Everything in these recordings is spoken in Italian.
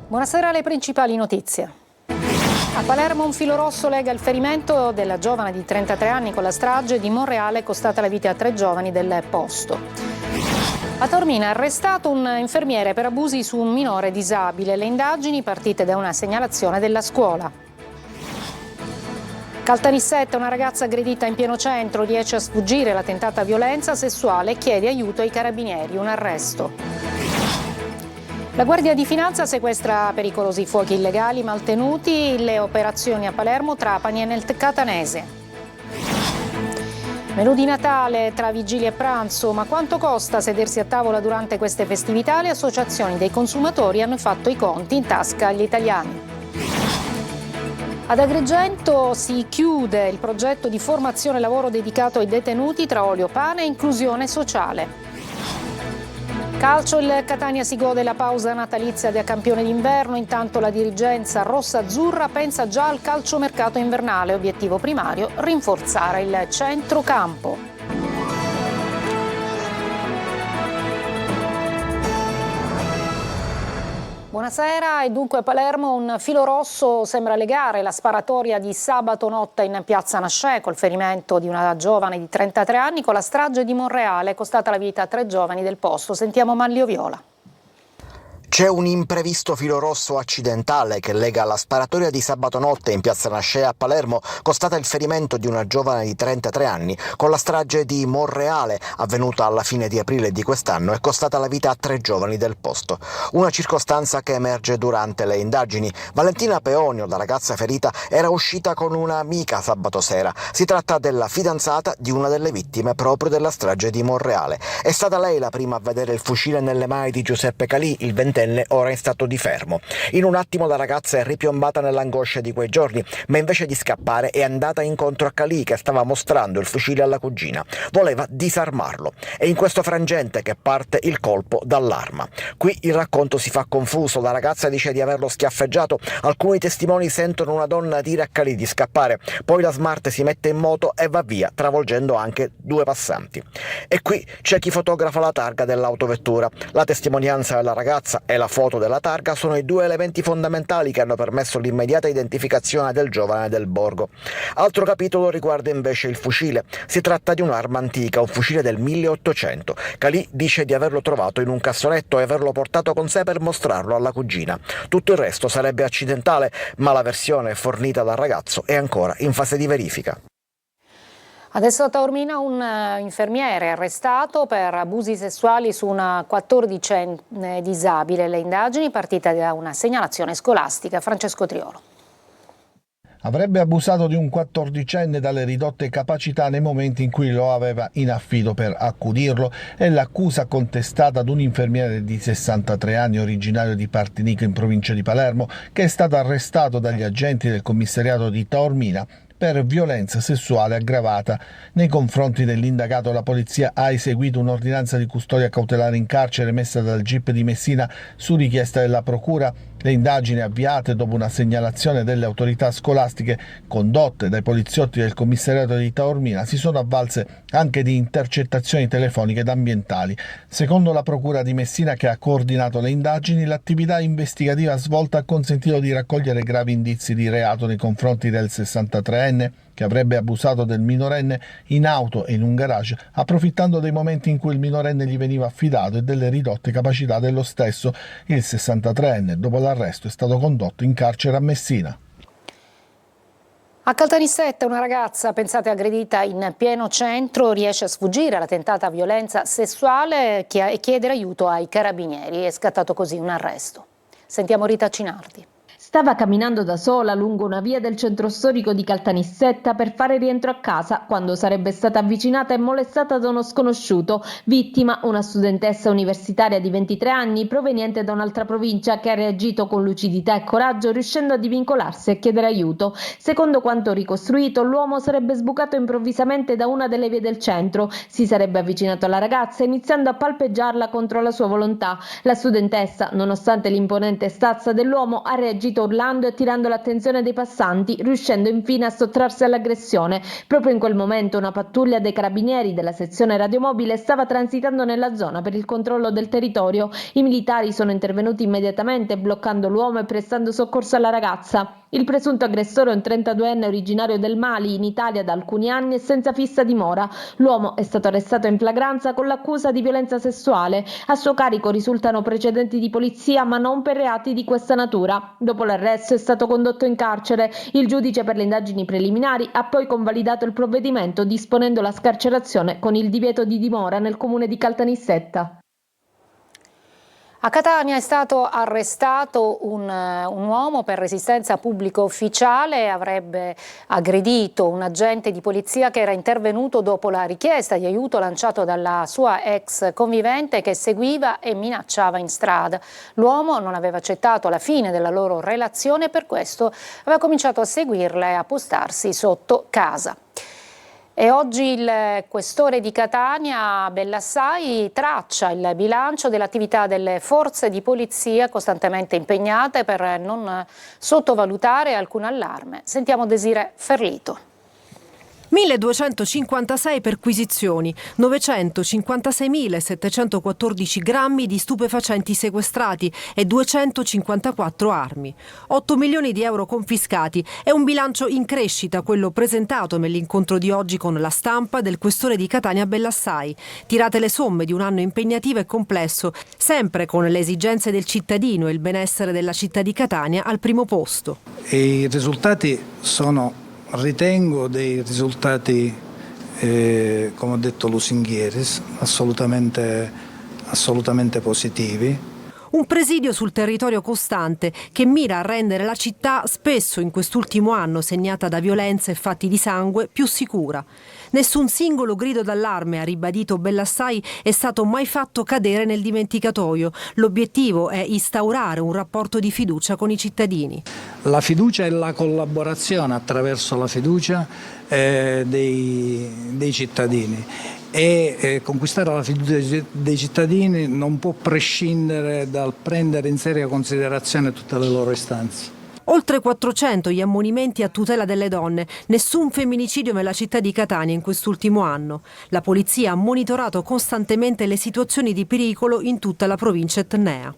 Buonasera, alle principali notizie. A Palermo un filo rosso lega il ferimento della giovane di 33 anni con la strage di Monreale costata la vita a 3 giovani del posto. A Taormina arrestato un infermiere per abusi su un minore disabile. Le indagini partite da una segnalazione della scuola. Caltanissetta, una ragazza aggredita in pieno centro, riesce a sfuggire la tentata violenza sessuale e chiede aiuto ai carabinieri, un arresto. La Guardia di Finanza sequestra pericolosi fuochi illegali maltenuti, le operazioni a Palermo, Trapani e nel Catanese. Menù di Natale tra vigilia e pranzo, ma quanto costa sedersi a tavola durante queste festività? Le associazioni dei consumatori hanno fatto i conti in tasca agli italiani. Ad Agrigento si chiude il progetto di formazione e lavoro dedicato ai detenuti tra olio, pane e inclusione sociale. Calcio, il Catania si gode la pausa natalizia da campione d'inverno, intanto la dirigenza rossa-azzurra pensa già al calciomercato invernale, obiettivo primario rinforzare il centrocampo. Buonasera, e dunque a Palermo un filo rosso sembra legare la sparatoria di sabato notte in piazza Nascè col ferimento di una giovane di 33 anni con la strage di Monreale, costata la vita a 3 giovani del posto. Sentiamo Manlio Viola. C'è un imprevisto filo rosso accidentale che lega la sparatoria di sabato notte in piazza Nascè a Palermo, costata il ferimento di una giovane di 33 anni, con la strage di Monreale, avvenuta alla fine di aprile di quest'anno e costata la vita a 3 giovani del posto. Una circostanza che emerge durante le indagini. Valentina Peonio, la ragazza ferita, era uscita con un'amica sabato sera. Si tratta della fidanzata di una delle vittime proprio della strage di Monreale. È stata lei la prima a vedere il fucile nelle mani di Giuseppe Calì, il ventenne ora in stato di fermo. In un attimo la ragazza è ripiombata nell'angoscia di quei giorni, ma invece di scappare è andata incontro a Calì, che stava mostrando il fucile alla cugina. Voleva disarmarlo. È in questo frangente che parte il colpo dall'arma. Qui il racconto si fa confuso. La ragazza dice di averlo schiaffeggiato, alcuni testimoni sentono una donna dire a Calì di scappare, poi la Smart si mette in moto e va via, travolgendo anche 2 passanti. E qui c'è chi fotografa la targa dell'autovettura. La testimonianza della ragazza e la foto della targa sono i 2 elementi fondamentali che hanno permesso l'immediata identificazione del giovane del borgo. Altro capitolo riguarda invece il fucile. Si tratta di un'arma antica, un fucile del 1800. Calì dice di averlo trovato in un cassonetto e averlo portato con sé per mostrarlo alla cugina. Tutto il resto sarebbe accidentale, ma la versione fornita dal ragazzo è ancora in fase di verifica. Adesso a Taormina un infermiere arrestato per abusi sessuali su una 14enne disabile. Le indagini partite da una segnalazione scolastica. Francesco Triolo. Avrebbe abusato di un 14enne dalle ridotte capacità nei momenti in cui lo aveva in affido per accudirlo. È l'accusa contestata ad un infermiere di 63 anni originario di Partinico in provincia di Palermo, che è stato arrestato dagli agenti del commissariato di Taormina per violenza sessuale aggravata. Nei confronti dell'indagato la polizia ha eseguito un'ordinanza di custodia cautelare in carcere emessa dal GIP di Messina su richiesta della procura. Le indagini avviate dopo una segnalazione delle autorità scolastiche condotte dai poliziotti del commissariato di Taormina si sono avvalse anche di intercettazioni telefoniche ed ambientali. Secondo la procura di Messina, che ha coordinato le indagini, l'attività investigativa svolta ha consentito di raccogliere gravi indizi di reato nei confronti del 63enne, che avrebbe abusato del minorenne in auto e in un garage, approfittando dei momenti in cui il minorenne gli veniva affidato e delle ridotte capacità dello stesso. Il 63enne, dopo l'arresto, è stato condotto in carcere a Messina. A Caltanissetta una ragazza, pensate, aggredita in pieno centro, riesce a sfuggire alla tentata violenza sessuale e chiedere aiuto ai carabinieri. È scattato così un arresto. Sentiamo Rita Cinardi. Stava camminando da sola lungo una via del centro storico di Caltanissetta per fare rientro a casa quando sarebbe stata avvicinata e molestata da uno sconosciuto. Vittima, una studentessa universitaria di 23 anni proveniente da un'altra provincia, che ha reagito con lucidità e coraggio, riuscendo a divincolarsi e chiedere aiuto. Secondo quanto ricostruito, l'uomo sarebbe sbucato improvvisamente da una delle vie del centro, si sarebbe avvicinato alla ragazza iniziando a palpeggiarla contro la sua volontà. La studentessa, nonostante l'imponente stazza dell'uomo, ha reagito fuggito urlando e attirando l'attenzione dei passanti, riuscendo infine a sottrarsi all'aggressione. Proprio in quel momento una pattuglia dei carabinieri della sezione radiomobile stava transitando nella zona per il controllo del territorio. I militari sono intervenuti immediatamente bloccando l'uomo e prestando soccorso alla ragazza. Il presunto aggressore è un 32enne originario del Mali, in Italia da alcuni anni e senza fissa dimora. L'uomo è stato arrestato in flagranza con l'accusa di violenza sessuale. A suo carico risultano precedenti di polizia, ma non per reati di questa natura. Dopo l'arresto è stato condotto in carcere. Il giudice per le indagini preliminari ha poi convalidato il provvedimento disponendo la scarcerazione con il divieto di dimora nel comune di Caltanissetta. A Catania è stato arrestato un uomo per resistenza pubblico ufficiale, avrebbe aggredito un agente di polizia che era intervenuto dopo la richiesta di aiuto lanciato dalla sua ex convivente che seguiva e minacciava in strada. L'uomo non aveva accettato la fine della loro relazione e per questo aveva cominciato a seguirla e a postarsi sotto casa. E oggi il questore di Catania, Bellassai, traccia il bilancio dell'attività delle forze di polizia costantemente impegnate per non sottovalutare alcun allarme. Sentiamo Desiree Ferlito. 1256 perquisizioni, 956.714 grammi di stupefacenti sequestrati e 254 armi. 8 milioni di euro confiscati. È un bilancio in crescita quello presentato nell'incontro di oggi con la stampa del questore di Catania Bellassai. Tirate le somme di un anno impegnativo e complesso, sempre con le esigenze del cittadino e il benessere della città di Catania al primo posto. I risultati sono, ritengo, dei risultati, come ho detto, lusinghieri, assolutamente positivi. Un presidio sul territorio costante che mira a rendere la città, spesso in quest'ultimo anno segnata da violenze e fatti di sangue, più sicura. Nessun singolo grido d'allarme, ha ribadito Bellassai, è stato mai fatto cadere nel dimenticatoio. L'obiettivo è instaurare un rapporto di fiducia con i cittadini. La fiducia e la collaborazione attraverso la fiducia dei cittadini. E conquistare la fiducia dei cittadini non può prescindere dal prendere in seria considerazione tutte le loro istanze. Oltre 400 gli ammonimenti a tutela delle donne, nessun femminicidio nella città di Catania in quest'ultimo anno. La polizia ha monitorato costantemente le situazioni di pericolo in tutta la provincia etnea.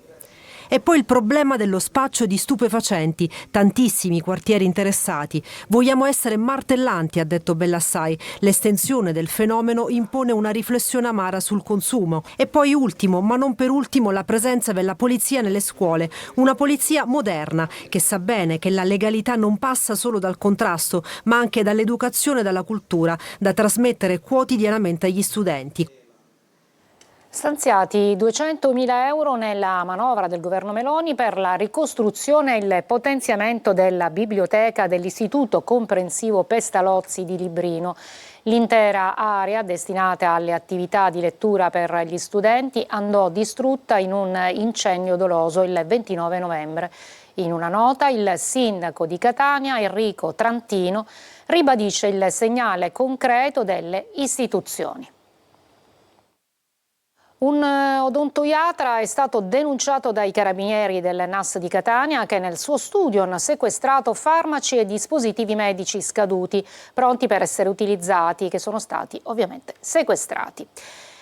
E poi il problema dello spaccio di stupefacenti, tantissimi quartieri interessati. Vogliamo essere martellanti, ha detto Bellassai. L'estensione del fenomeno impone una riflessione amara sul consumo. E poi ultimo, ma non per ultimo, la presenza della polizia nelle scuole. Una polizia moderna, che sa bene che la legalità non passa solo dal contrasto, ma anche dall'educazione e dalla cultura, da trasmettere quotidianamente agli studenti. Stanziati 200.000 euro nella manovra del governo Meloni per la ricostruzione e il potenziamento della biblioteca dell'Istituto Comprensivo Pestalozzi di Librino. L'intera area destinata alle attività di lettura per gli studenti andò distrutta in un incendio doloso il 29 novembre. In una nota il sindaco di Catania, Enrico Trantino, ribadisce il segnale concreto delle istituzioni. Un odontoiatra è stato denunciato dai carabinieri del NAS di Catania che nel suo studio hanno sequestrato farmaci e dispositivi medici scaduti, pronti per essere utilizzati, che sono stati ovviamente sequestrati.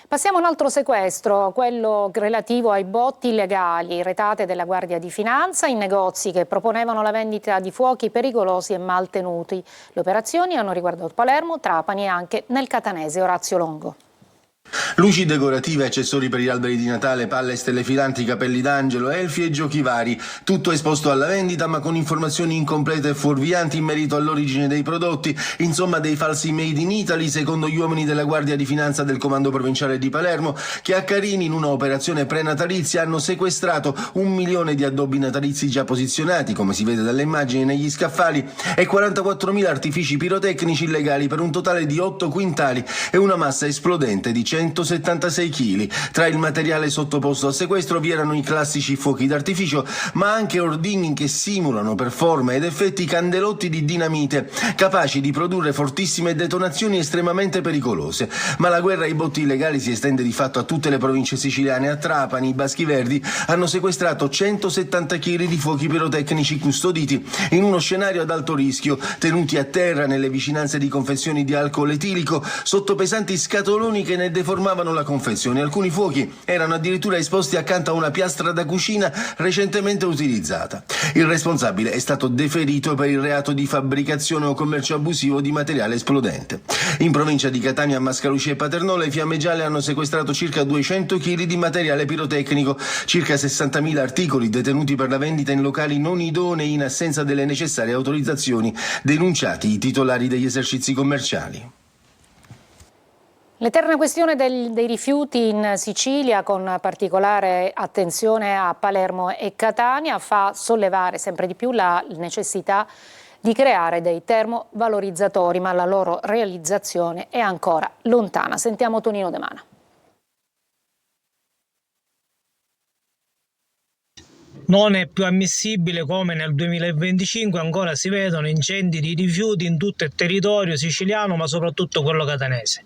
Passiamo a un altro sequestro, quello relativo ai botti illegali, retate della Guardia di Finanza in negozi che proponevano la vendita di fuochi pericolosi e maltenuti. Le operazioni hanno riguardato Palermo, Trapani e anche nel catanese Orazio Longo. Luci decorative, accessori per gli alberi di Natale, palle e stelle filanti, capelli d'angelo, elfi e giochi vari. Tutto esposto alla vendita ma con informazioni incomplete e fuorvianti in merito all'origine dei prodotti. Insomma, dei falsi made in Italy secondo gli uomini della Guardia di Finanza del Comando Provinciale di Palermo, che a Carini in un'operazione prenatalizia hanno sequestrato 1 milione di addobbi natalizi già posizionati, come si vede dalle immagini negli scaffali, e 44.000 artifici pirotecnici illegali per un totale di 8 quintali e una massa esplodente di 176 kg. Tra il materiale sottoposto a sequestro vi erano i classici fuochi d'artificio, ma anche ordigni che simulano per forma ed effetti candelotti di dinamite, capaci di produrre fortissime detonazioni estremamente pericolose. Ma la guerra ai botti illegali si estende di fatto a tutte le province siciliane. A Trapani i Baschi Verdi hanno sequestrato 170 kg di fuochi pirotecnici custoditi in uno scenario ad alto rischio, tenuti a terra nelle vicinanze di confezioni di alcol etilico sotto pesanti scatoloni che ne deformavano la confezione. Alcuni fuochi erano addirittura esposti accanto a una piastra da cucina recentemente utilizzata. Il responsabile è stato deferito per il reato di fabbricazione o commercio abusivo di materiale esplodente. In provincia di Catania, a Mascalucia e Paternò, le Fiamme Gialle hanno sequestrato circa 200 kg di materiale pirotecnico, circa 60.000 articoli detenuti per la vendita in locali non idonei in assenza delle necessarie autorizzazioni, denunciati i titolari degli esercizi commerciali. L'eterna questione dei rifiuti in Sicilia, con particolare attenzione a Palermo e Catania, fa sollevare sempre di più la necessità di creare dei termovalorizzatori, ma la loro realizzazione è ancora lontana. Sentiamo Tonino De Mana. Non è più ammissibile come nel 2025 ancora si vedono incendi di rifiuti in tutto il territorio siciliano, ma soprattutto quello catanese.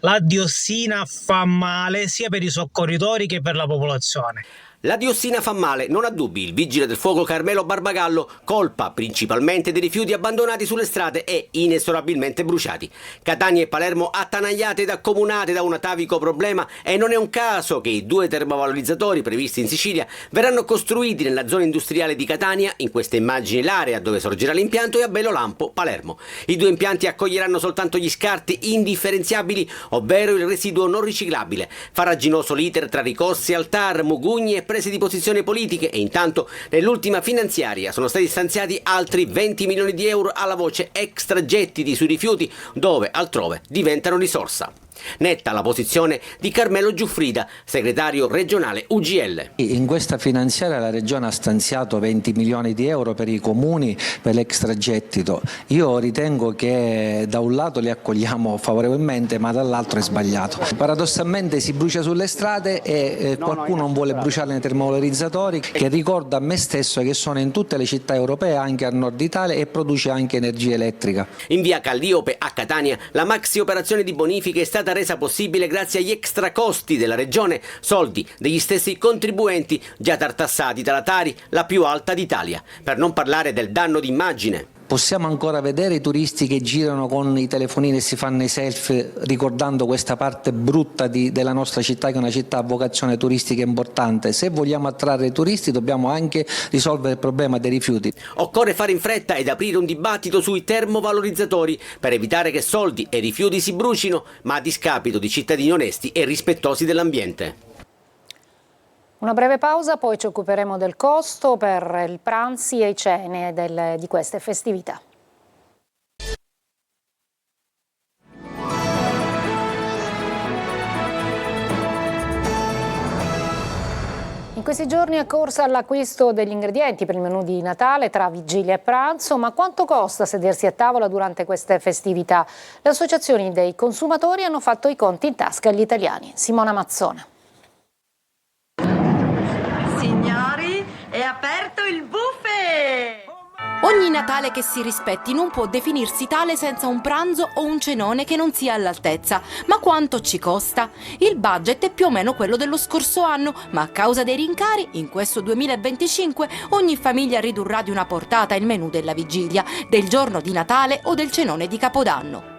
La diossina fa male sia per i soccorritori che per la popolazione. La diossina fa male, non ha dubbi. Il vigile del fuoco Carmelo Barbagallo colpa principalmente dei rifiuti abbandonati sulle strade e inesorabilmente bruciati. Catania e Palermo attanagliate ed accomunate da un atavico problema, e non è un caso che i 2 termovalorizzatori previsti in Sicilia verranno costruiti nella zona industriale di Catania. In queste immagini l'area dove sorgerà l'impianto è a Bellolampo, Palermo. I 2 impianti accoglieranno soltanto gli scarti indifferenziabili, ovvero il residuo non riciclabile. Farraginoso l'iter tra ricorsi al TAR, mugugni e prese di posizione politiche, e intanto nell'ultima finanziaria sono stati stanziati altri 20 milioni di euro alla voce extragettiti sui rifiuti, dove altrove diventano risorsa. Netta la posizione di Carmelo Giuffrida, segretario regionale UGL. In questa finanziaria la Regione ha stanziato 20 milioni di euro per i comuni per l'extragettito. Io ritengo che da un lato li accogliamo favorevolmente, ma dall'altro è sbagliato. Paradossalmente si brucia sulle strade e qualcuno non vuole bruciare nei termovalorizzatori, che ricordo a me stesso che sono in tutte le città europee, anche al nord Italia, e produce anche energia elettrica. In via Calliope a Catania la maxi operazione di bonifica è stata resa possibile grazie agli extra costi della Regione, soldi degli stessi contribuenti già tartassati dalla Tari, la più alta d'Italia, per non parlare del danno d'immagine. Possiamo ancora vedere i turisti che girano con i telefonini e si fanno i selfie ricordando questa parte brutta della nostra città, che è una città a vocazione turistica importante. Se vogliamo attrarre i turisti dobbiamo anche risolvere il problema dei rifiuti. Occorre fare in fretta ed aprire un dibattito sui termovalorizzatori per evitare che soldi e rifiuti si brucino, ma a discapito di cittadini onesti e rispettosi dell'ambiente. Una breve pausa, poi ci occuperemo del costo per i pranzi e i cene di queste festività. In questi giorni è corsa all'acquisto degli ingredienti per il menù di Natale tra vigilia e pranzo, ma quanto costa sedersi a tavola durante queste festività? Le associazioni dei consumatori hanno fatto i conti in tasca agli italiani. Simona Mazzone. Signori, è aperto il buffet! Ogni Natale che si rispetti non può definirsi tale senza un pranzo o un cenone che non sia all'altezza. Ma quanto ci costa? Il budget è più o meno quello dello scorso anno, ma a causa dei rincari, in questo 2025 ogni famiglia ridurrà di una portata il menù della vigilia, del giorno di Natale o del cenone di Capodanno.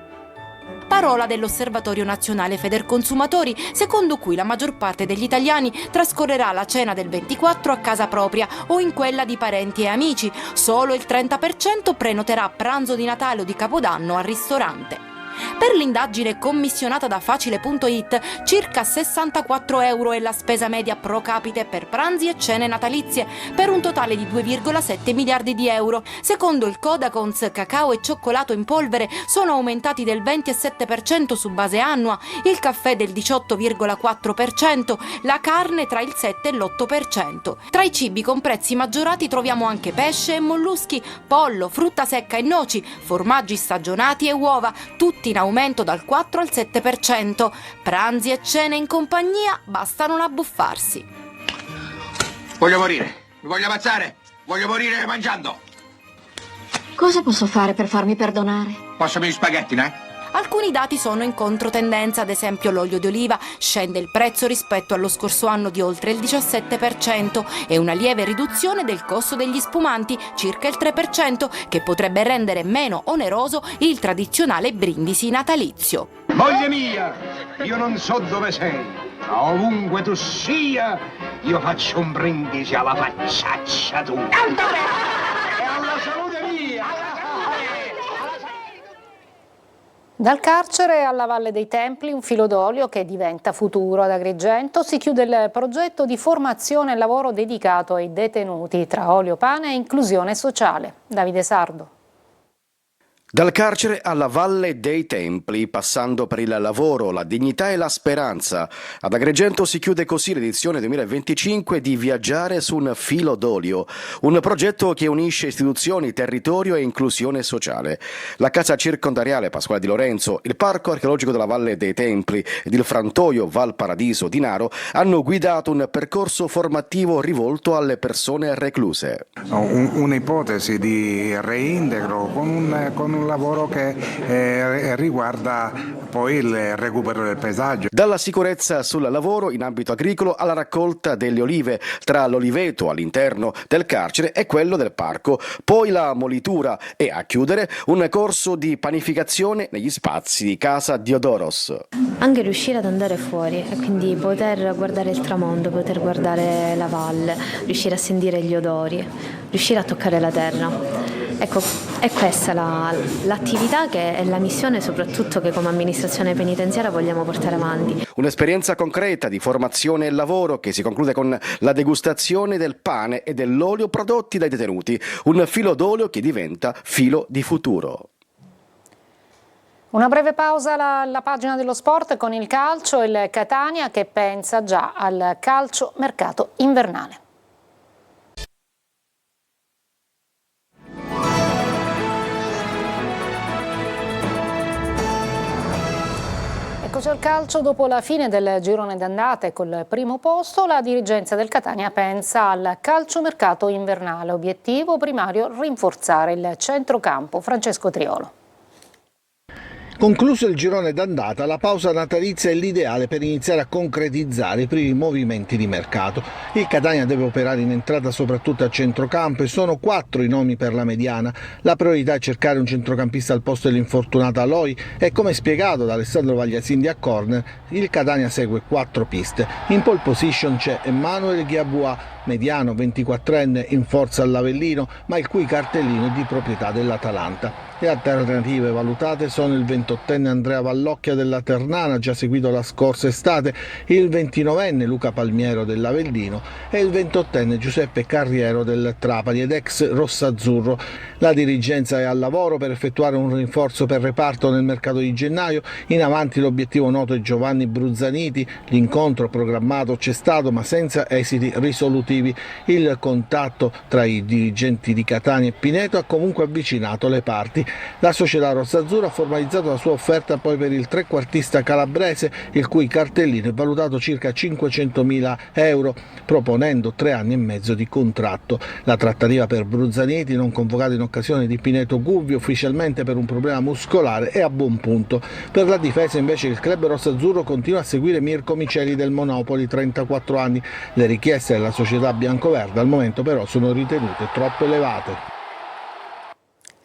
Parola dell'Osservatorio Nazionale Federconsumatori, secondo cui la maggior parte degli italiani trascorrerà la cena del 24 a casa propria o in quella di parenti e amici. Solo il 30% prenoterà pranzo di Natale o di Capodanno al ristorante. Per l'indagine commissionata da Facile.it, circa 64 euro è la spesa media pro capite per pranzi e cene natalizie, per un totale di 2,7 miliardi di euro. Secondo il Codacons, cacao e cioccolato in polvere sono aumentati del 27% su base annua, il caffè del 18,4%, la carne tra il 7 e l'8%. Tra i cibi con prezzi maggiorati troviamo anche pesce e molluschi, pollo, frutta secca e noci, formaggi stagionati e uova, tutti prodotti in aumento dal 4 al 7%. Pranzi e cene in compagnia, basta non abbuffarsi. Voglio morire, mi voglio ammazzare, voglio morire mangiando. Cosa posso fare per farmi perdonare? Passami gli spaghetti, né? Alcuni dati sono in controtendenza, ad esempio l'olio di oliva scende il prezzo rispetto allo scorso anno di oltre il 17% e una lieve riduzione del costo degli spumanti, circa il 3%, che potrebbe rendere meno oneroso il tradizionale brindisi natalizio. Moglie mia, io non so dove sei, ma ovunque tu sia, io faccio un brindisi alla facciaccia tua. E alla salute mia! Dal carcere alla Valle dei Templi, un filo d'olio che diventa futuro. Ad Agrigento si chiude il progetto di formazione e lavoro dedicato ai detenuti tra olio, pane e inclusione sociale. Davide Sardo. Dal carcere alla Valle dei Templi, passando per il lavoro, la dignità e la speranza. Ad Agrigento si chiude così l'edizione 2025 di Viaggiare su un filo d'olio, un progetto che unisce istituzioni, territorio e inclusione sociale. La casa circondariale Pasquale di Lorenzo, il parco archeologico della Valle dei Templi ed il frantoio Val Paradiso di Naro hanno guidato un percorso formativo rivolto alle persone recluse. Un'ipotesi di reintegro con un lavoro che riguarda poi il recupero del paesaggio. Dalla sicurezza sul lavoro in ambito agricolo alla raccolta delle olive, tra l'oliveto all'interno del carcere e quello del parco, poi la molitura e a chiudere un corso di panificazione negli spazi di Casa Diodoros. Anche riuscire ad andare fuori e quindi poter guardare il tramonto, poter guardare la valle, riuscire a sentire gli odori, riuscire a toccare la terra. Ecco, è questa l'attività che è la missione soprattutto che come amministrazione penitenziaria vogliamo portare avanti. Un'esperienza concreta di formazione e lavoro che si conclude con la degustazione del pane e dell'olio prodotti dai detenuti, un filo d'olio che diventa filo di futuro. Una breve pausa alla pagina dello sport con il calcio e il Catania che pensa già al calcio mercato invernale. Eccoci al calcio, dopo la fine del girone d'andata e col primo posto, la dirigenza del Catania pensa al calciomercato invernale. Obiettivo primario: rinforzare il centrocampo. Francesco Triolo. Concluso il girone d'andata, la pausa natalizia è l'ideale per iniziare a concretizzare i primi movimenti di mercato. Il Catania deve operare in entrata soprattutto a centrocampo e sono 4 i nomi per la mediana. La priorità è cercare un centrocampista al posto dell'infortunata Aloi e, come spiegato da Alessandro Vagliasindi a Corner, il Catania segue 4 piste. In pole position c'è Emmanuel Ghiaboua, mediano 24enne in forza all'Avellino, ma il cui cartellino è di proprietà dell'Atalanta. Le alternative valutate sono il 28enne Andrea Vallocchia della Ternana, già seguito la scorsa estate, il 29enne Luca Palmiero dell'Avellino e il 28enne Giuseppe Carriero del Trapani ed ex rossazzurro. La dirigenza è al lavoro per effettuare un rinforzo per reparto nel mercato di gennaio. In avanti l'obiettivo noto è Giovanni Bruzzaniti, l'incontro programmato c'è stato ma senza esiti risolutivi. Il contatto tra i dirigenti di Catania e Pineto ha comunque avvicinato le parti. La società rossazzurra ha formalizzato la sua offerta poi per il trequartista calabrese, il cui cartellino è valutato circa 500.000 euro, proponendo 3 anni e mezzo di contratto. La trattativa per Bruzzaniti, non convocato in occasione di Pineto Gubbio ufficialmente per un problema muscolare, è a buon punto. Per la difesa invece il club rossazzurro continua a seguire Mirko Miceli del Monopoli, 34 anni. Le richieste della società biancoverde al momento però sono ritenute troppo elevate.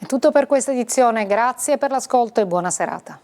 È tutto per questa edizione, grazie per l'ascolto e buona serata.